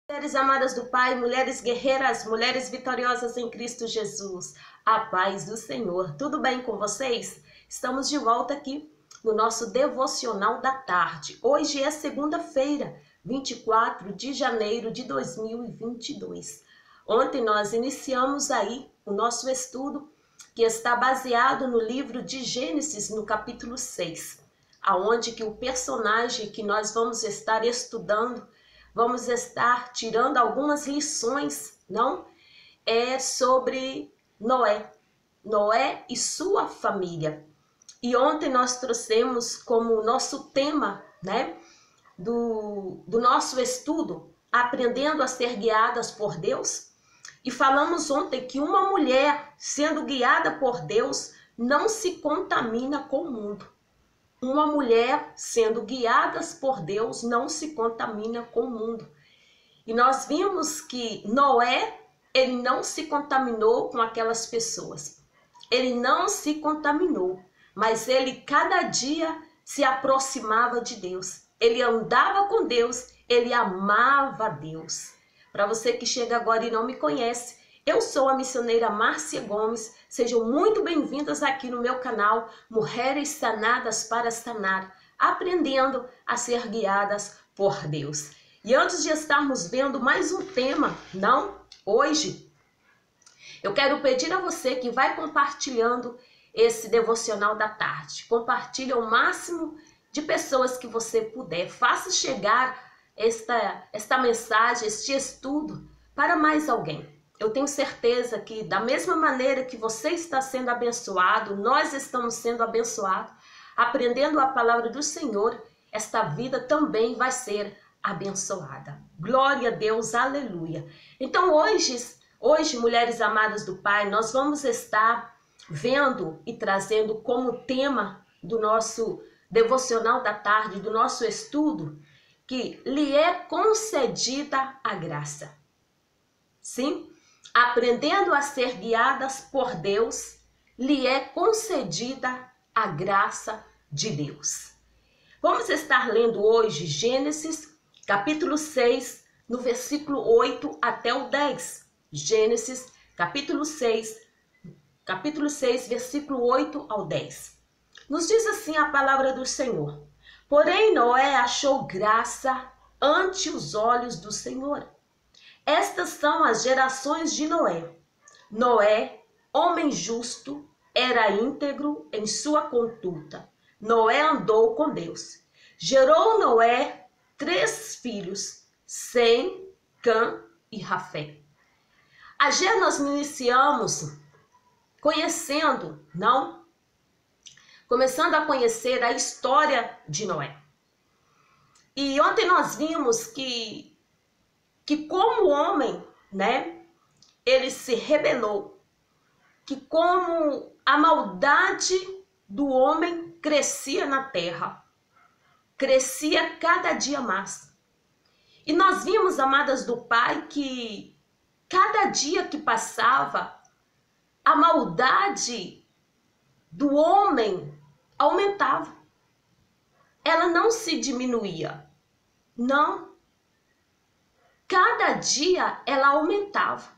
Mulheres amadas do Pai, mulheres guerreiras, mulheres vitoriosas em Cristo Jesus, a paz do Senhor. Tudo bem com vocês? Estamos de volta aqui no nosso devocional da tarde. Hoje é segunda-feira, 24 de janeiro de 2022. Ontem nós iniciamos aí o nosso estudo que está baseado no livro de Gênesis, no capítulo 6, aonde que o personagem que nós vamos estar estudando, vamos estar tirando algumas lições, não? É sobre Noé. Noé e sua família. E ontem nós trouxemos como nosso tema, né, do nosso estudo, aprendendo a ser guiadas por Deus. E falamos ontem que uma mulher sendo guiada por Deus não se contamina com o mundo. Uma mulher sendo guiada por Deus não se contamina com o mundo. E nós vimos que Noé, ele não se contaminou com aquelas pessoas. Ele não se contaminou, mas ele cada dia se aproximava de Deus. Ele andava com Deus, ele amava Deus. Para você que chega agora e não me conhece, eu sou a missioneira Márcia Gomes. Sejam muito bem-vindas aqui no meu canal Mulheres Sanadas para Sanar, aprendendo a ser guiadas por Deus. E antes de estarmos vendo mais um tema, hoje, eu quero pedir a você que vai compartilhando esse devocional da tarde. Compartilhe o máximo de pessoas que você puder. Faça chegar esta mensagem, este estudo para mais alguém. Eu tenho certeza que da mesma maneira que você está sendo abençoado, nós estamos sendo abençoados, aprendendo a palavra do Senhor, esta vida também vai ser abençoada. Glória a Deus, aleluia. Então hoje, mulheres amadas do Pai, nós vamos estar vendo e trazendo como tema do nosso devocional da tarde, do nosso estudo, que lhe é concedida a graça. Sim, aprendendo a ser guiadas por Deus, lhe é concedida a graça de Deus. Vamos estar lendo hoje Gênesis, capítulo 6, no versículo 8 até o 10. Gênesis, capítulo 6, versículo 8 ao 10. Nos diz assim a palavra do Senhor: Porém Noé achou graça ante os olhos do Senhor. Estas são as gerações de Noé. Noé, homem justo, era íntegro em sua conduta. Noé andou com Deus. Gerou Noé 3 filhos, Sem, Cã e Jafé. Ayer nós iniciamos conhecendo, começando a conhecer a história de Noé. E ontem nós vimos que como homem, ele se rebelou, que como a maldade do homem crescia na terra, crescia cada dia mais. E nós vimos, amadas do Pai, que cada dia que passava, a maldade do homem aumentava. Ela não se diminuía, não. Cada dia ela aumentava.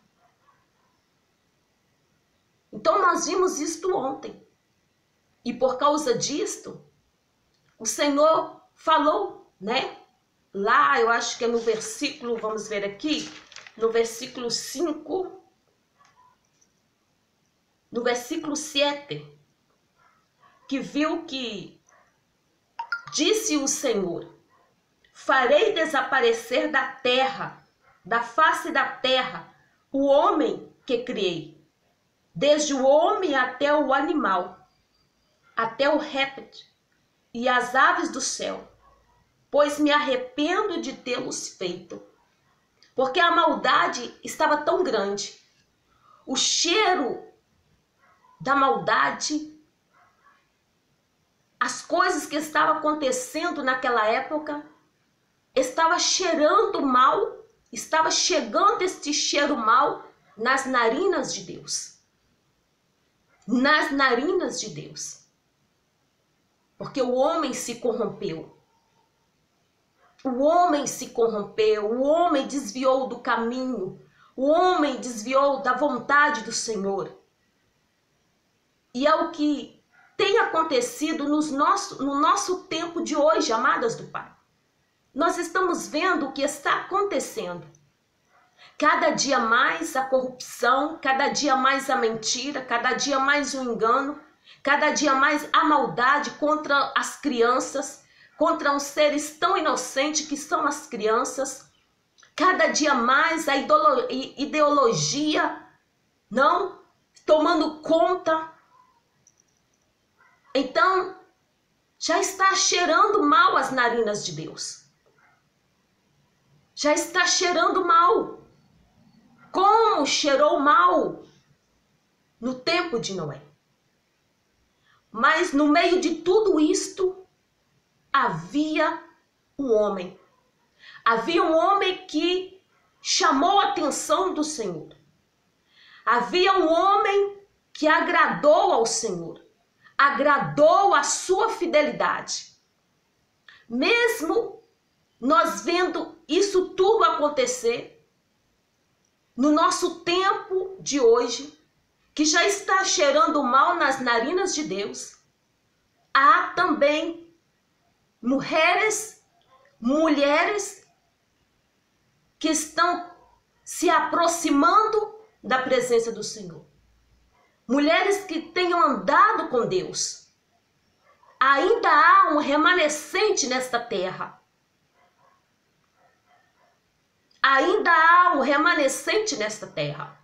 Então nós vimos isto ontem. E por causa disto, o Senhor falou, lá eu acho que é no versículo, vamos ver aqui, no versículo 5, no versículo 7, que viu que disse o Senhor: farei desaparecer da terra, da face da terra, o homem que criei, desde o homem até o animal, até o réptil e as aves do céu, pois me arrependo de tê-los feito. Porque a maldade estava tão grande, o cheiro da maldade, as coisas que estavam acontecendo naquela época, estava cheirando mal, estava chegando este cheiro mal nas narinas de Deus. Nas narinas de Deus. Porque o homem se corrompeu. O homem se corrompeu, o homem desviou do caminho, o homem desviou da vontade do Senhor. E é o que tem acontecido no nosso tempo de hoje, amadas do Pai. Nós estamos vendo o que está acontecendo. Cada dia mais a corrupção, cada dia mais a mentira, cada dia mais o engano, cada dia mais a maldade contra as crianças, contra os seres tão inocentes que são as crianças. Cada dia mais a ideologia não tomando conta. Então, já está cheirando mal as narinas de Deus. Já está cheirando mal. Como cheirou mal no tempo de Noé. Mas no meio de tudo isto, havia um homem. Havia um homem que chamou a atenção do Senhor. Havia um homem que agradou ao Senhor. Agradou a sua fidelidade. Mesmo nós vendo isso tudo acontecer, no nosso tempo de hoje, que já está cheirando mal nas narinas de Deus, há também mulheres que estão se aproximando da presença do Senhor. Mulheres que tenham andado com Deus. Ainda há um remanescente nesta terra. Ainda há um remanescente nesta terra.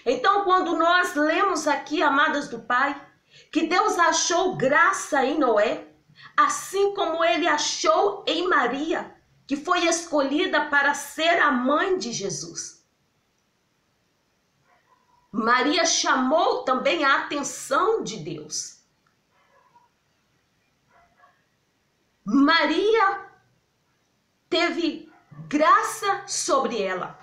Então, quando nós lemos aqui, amadas do Pai, que Deus achou graça em Noé, assim como ele achou em Maria, que foi escolhida para ser a mãe de Jesus. Maria chamou também a atenção de Deus. Maria teve graça sobre ela.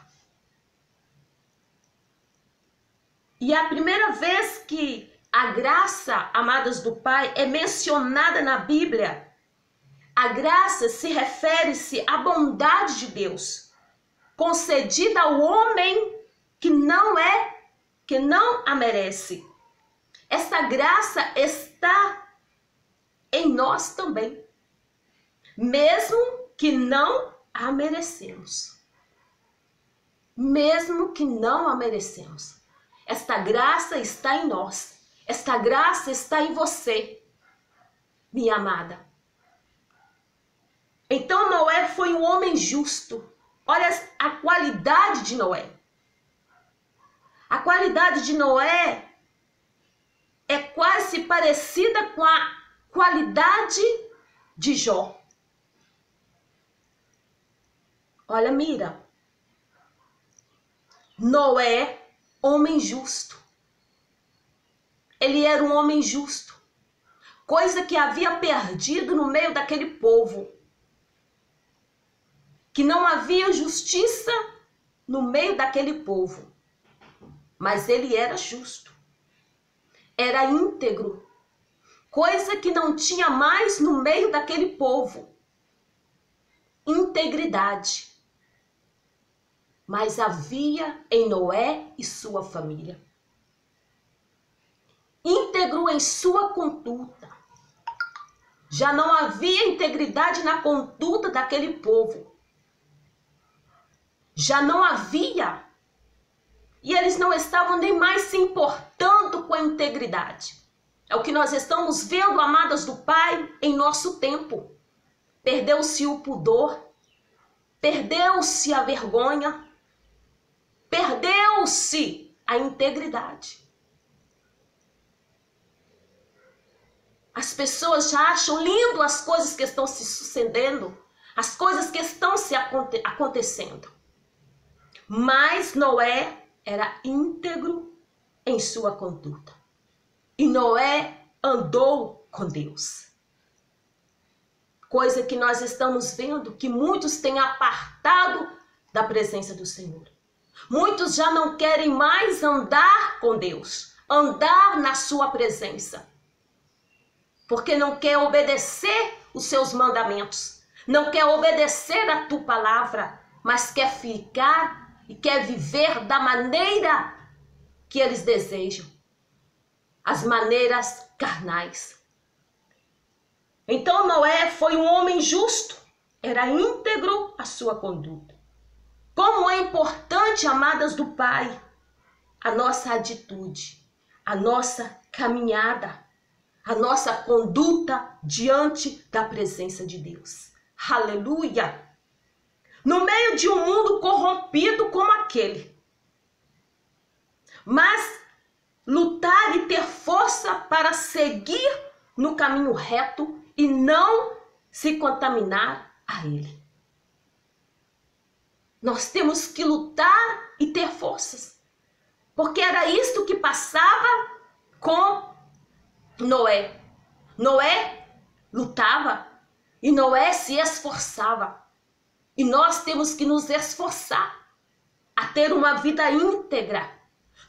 E a primeira vez que a graça, amadas do Pai, é mencionada na Bíblia, a graça se refere-se à bondade de Deus, concedida ao homem que não a merece. Essa graça está em nós também, mesmo que não a merecemos. Mesmo que não a merecemos. Esta graça está em nós. Esta graça está em você, minha amada. Então Noé foi um homem justo. Olha a qualidade de Noé. A qualidade de Noé é quase parecida com a qualidade de Jó. Olha, mira. Noé, homem justo. Ele era um homem justo. Coisa que havia perdido no meio daquele povo. Que não havia justiça no meio daquele povo. Mas ele era justo. Era íntegro. Coisa que não tinha mais no meio daquele povo. Integridade. Mas havia em Noé e sua família. Íntegro em sua conduta. Já não havia integridade na conduta daquele povo. Já não havia. E eles não estavam nem mais se importando com a integridade. É o que nós estamos vendo, amadas do Pai, em nosso tempo. Perdeu-se o pudor. Perdeu-se a vergonha. Perdeu-se a integridade. As pessoas já acham lindo as coisas que estão se sucedendo, as coisas que estão se acontecendo. Mas Noé era íntegro em sua conduta. E Noé andou com Deus. Coisa que nós estamos vendo que muitos têm apartado da presença do Senhor. Muitos já não querem mais andar com Deus, andar na sua presença. Porque não quer obedecer os seus mandamentos. não quer obedecer a tua palavra, mas quer ficar e quer viver da maneira que eles desejam, as maneiras carnais. Então Noé foi um homem justo, era íntegro a sua conduta. Como é importante, amadas do Pai, a nossa atitude, a nossa caminhada, a nossa conduta diante da presença de Deus. Aleluia! No meio de um mundo corrompido como aquele, mas lutar e ter força para seguir no caminho reto e não se contaminar a ele. Nós temos que lutar e ter forças, porque era isto que passava com Noé. Noé lutava e Noé se esforçava. E nós temos que nos esforçar a ter uma vida íntegra.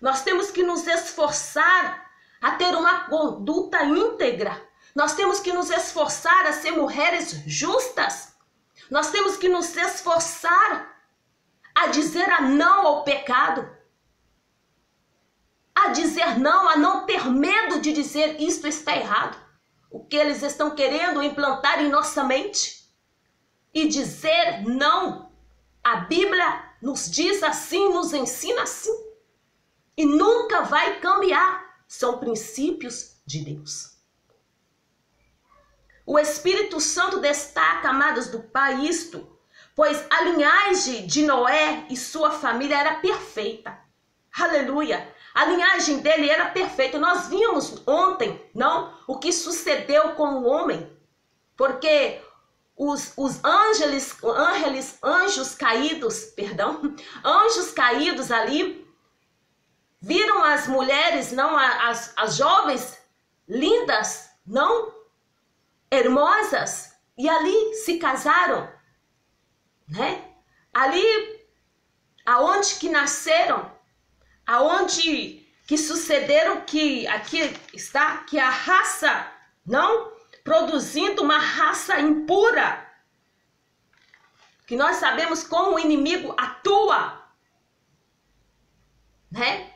Nós temos que nos esforçar a ter uma conduta íntegra. Nós temos que nos esforçar a ser mulheres justas. Nós temos que nos esforçar a dizer a não ao pecado. A dizer não, a não ter medo de dizer isto está errado. O que eles estão querendo implantar em nossa mente. E dizer não. A Bíblia nos diz assim, nos ensina assim. E nunca vai cambiar. São princípios de Deus. O Espírito Santo destaca, amadas do Pai, isto, pois a linhagem de Noé e sua família era perfeita. Aleluia! A linhagem dele era perfeita. Nós vimos ontem, não? O que sucedeu com o homem. Porque os anjos caídos ali, viram as mulheres, não, as jovens lindas, não, hermosas, e ali se casaram, né? Ali, aonde que nasceram, aonde que sucederam, que aqui está, que a raça, não, produzindo uma raça impura, que nós sabemos como o inimigo atua, né?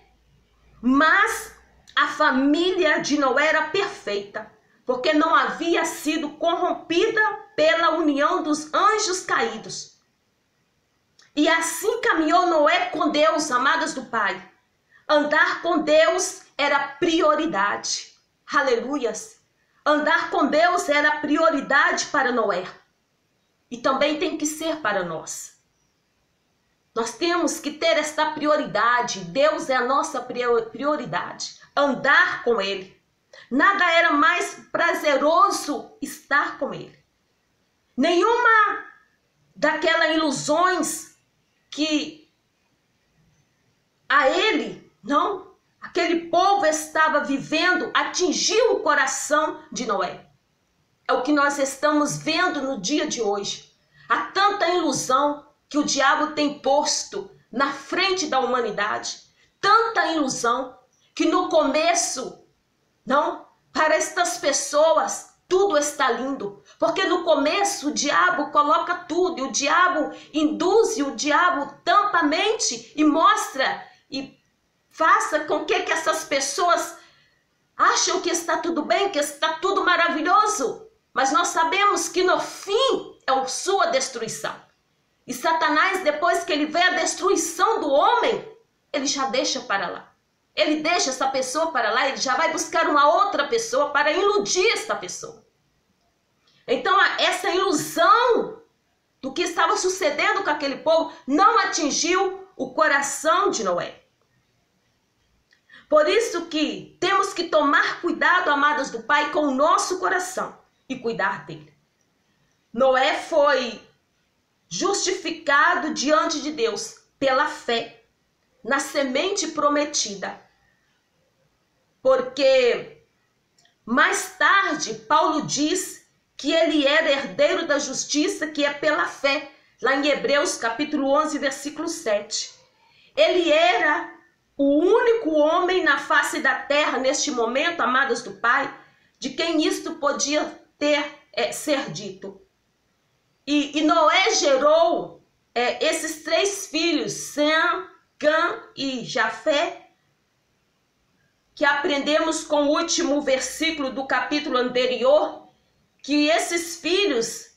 Mas a família de Noé era perfeita, porque não havia sido corrompida pela união dos anjos caídos. E assim caminhou Noé com Deus, amadas do Pai. Andar com Deus era prioridade. Aleluias. Andar com Deus era prioridade para Noé. E também tem que ser para nós. Nós temos que ter esta prioridade. Deus é a nossa prioridade. Andar com Ele. Nada era mais prazeroso estar com Ele. Nenhuma daquelas ilusões que a Ele, não, aquele povo estava vivendo, atingiu o coração de Noé. É o que nós estamos vendo no dia de hoje. Há tanta ilusão que o diabo tem posto na frente da humanidade. Tanta ilusão que no começo, não, para estas pessoas tudo está lindo. Porque no começo o diabo coloca tudo. E o diabo induz, e o diabo tampa a mente e mostra e faça com que essas pessoas acham que está tudo bem, que está tudo maravilhoso. Mas nós sabemos que no fim é a sua destruição. E Satanás, depois que ele vê a destruição do homem, ele já deixa para lá. Ele deixa essa pessoa para lá, ele já vai buscar uma outra pessoa para iludir esta pessoa. Então, essa ilusão do que estava sucedendo com aquele povo não atingiu o coração de Noé. Por isso que temos que tomar cuidado, amadas do Pai, com o nosso coração e cuidar dele. Noé foi justificado diante de Deus pela fé na semente prometida. Porque mais tarde Paulo diz que ele era herdeiro da justiça, que é pela fé, lá em Hebreus capítulo 11, versículo 7. Ele era o único homem na face da terra neste momento, amadas do Pai, de quem isto podia ser dito. E Noé gerou esses 3 filhos, Sem, Cã e Jafé, que aprendemos com o último versículo do capítulo anterior, que esses filhos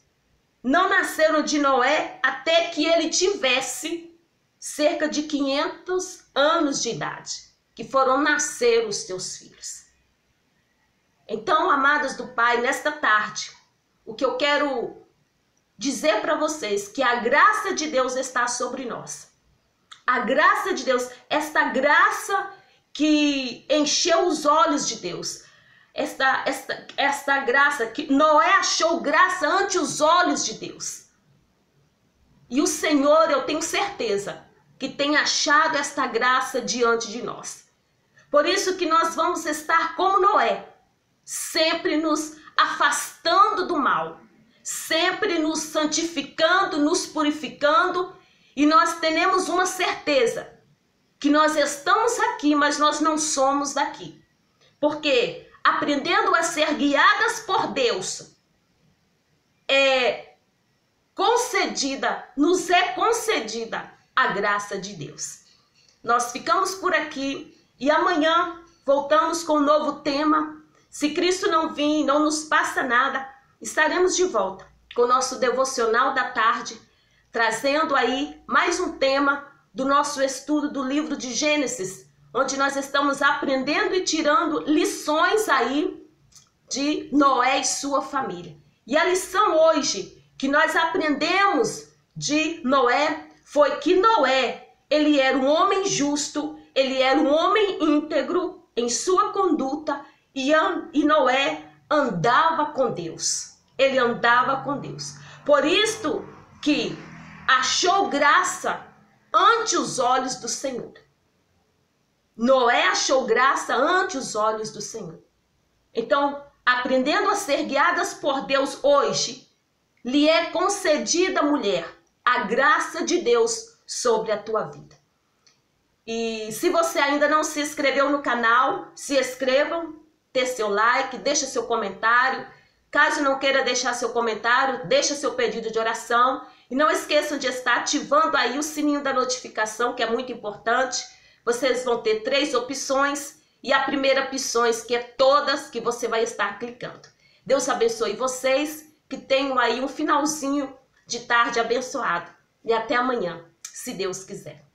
não nasceram de Noé até que ele tivesse cerca de 500 anos de idade, que foram nascer os teus filhos. Então, amados do Pai, nesta tarde, o que eu quero dizer para vocês, que a graça de Deus está sobre nós. A graça de Deus, esta graça que encheu os olhos de Deus, esta graça que Noé achou graça ante os olhos de Deus. E o Senhor, eu tenho certeza, que tem achado esta graça diante de nós. Por isso que nós vamos estar como Noé, sempre nos afastando do mal, sempre nos santificando, nos purificando, e nós temos uma certeza, que nós estamos aqui, mas nós não somos daqui. Porque aprendendo a ser guiadas por Deus, nos é concedida a graça de Deus. Nós ficamos por aqui e amanhã voltamos com um novo tema. Se Cristo não vir, não nos passa nada, estaremos de volta com o nosso devocional da tarde, trazendo aí mais um tema do nosso estudo do livro de Gênesis, onde nós estamos aprendendo e tirando lições aí de Noé e sua família. E a lição hoje que nós aprendemos de Noé foi que Noé, ele era um homem justo, ele era um homem íntegro em sua conduta e Noé andava com Deus. Ele andava com Deus. Por isto que achou graça ante os olhos do Senhor. Noé achou graça ante os olhos do Senhor. Então, aprendendo a ser guiadas por Deus hoje, lhe é concedida, mulher, a graça de Deus sobre a tua vida. E se você ainda não se inscreveu no canal, se inscrevam, dê seu like, deixa seu comentário. Caso não queira deixar seu comentário, deixa seu pedido de oração. E não esqueçam de estar ativando aí o sininho da notificação, que é muito importante. Vocês vão ter 3 opções e a primeira opção que é todas que você vai estar clicando. Deus abençoe vocês, que tenham aí um finalzinho de tarde abençoado. E até amanhã, se Deus quiser.